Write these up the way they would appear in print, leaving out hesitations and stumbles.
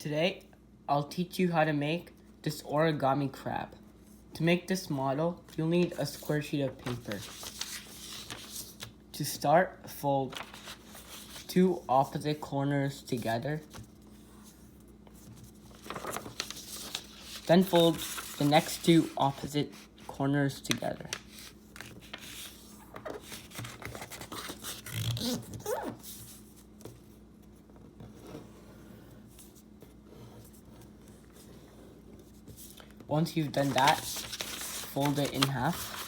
Today, I'll teach you how to make this origami crab. To make this model, you'll need a square sheet of paper. To start, fold two opposite corners together. Then fold the next two opposite corners together. Once you've done that, fold it in half.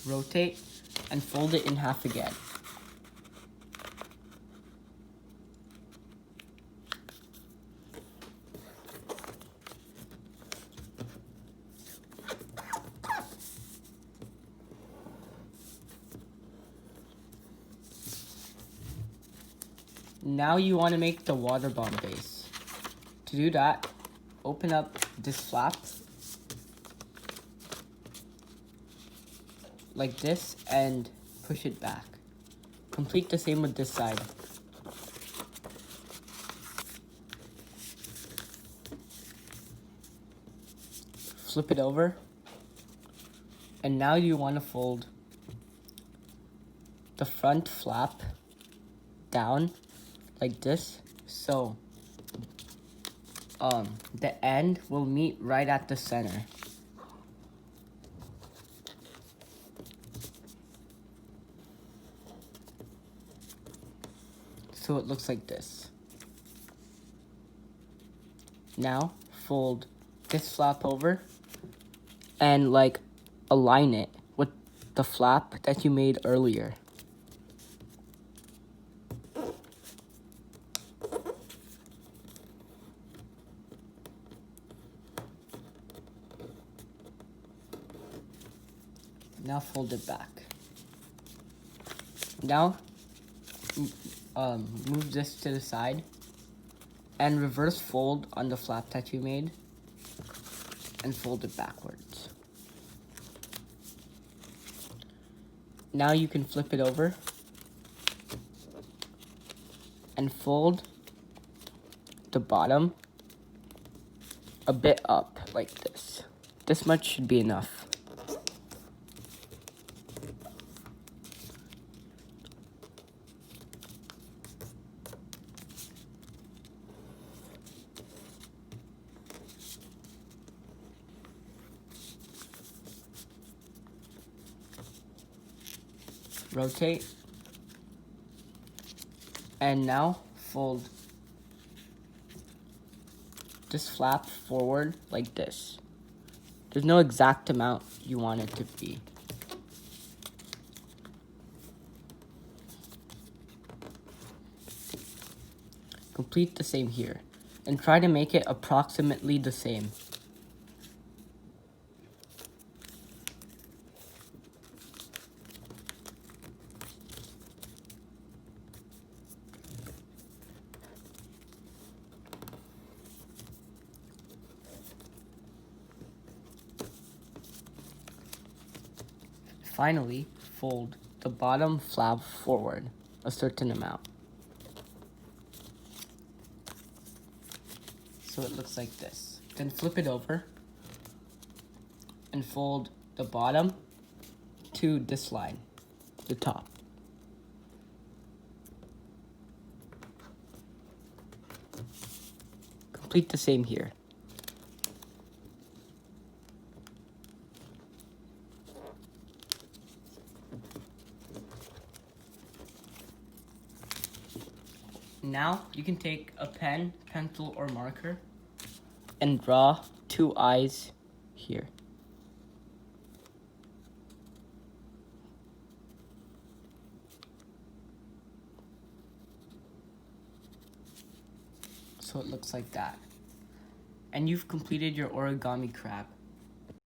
Rotate and fold it in half again. Now you want to make the water bomb base. To do that, open up this flap like this and push it back. Complete the same with this side. Flip it over, and now you want to fold the front flap down like this, so the end will meet right at the center. So it looks like this. Now fold this flap over and align it with the flap that you made earlier. Now fold it back. Now move this to the side and reverse fold on the flap that you made and fold it backwards. Now you can flip it over and fold the bottom a bit up like this. This much should be enough. Rotate, and now fold this flap forward like this. There's no exact amount you want it to be. Complete the same here, and try to make it approximately the same. Finally, fold the bottom flap forward a certain amount. So it looks like this. Then flip it over and fold the bottom to this line, the top. Complete the same here. Now you can take a pen, pencil, or marker and draw two eyes here. So it looks like that. And you've completed your origami crab.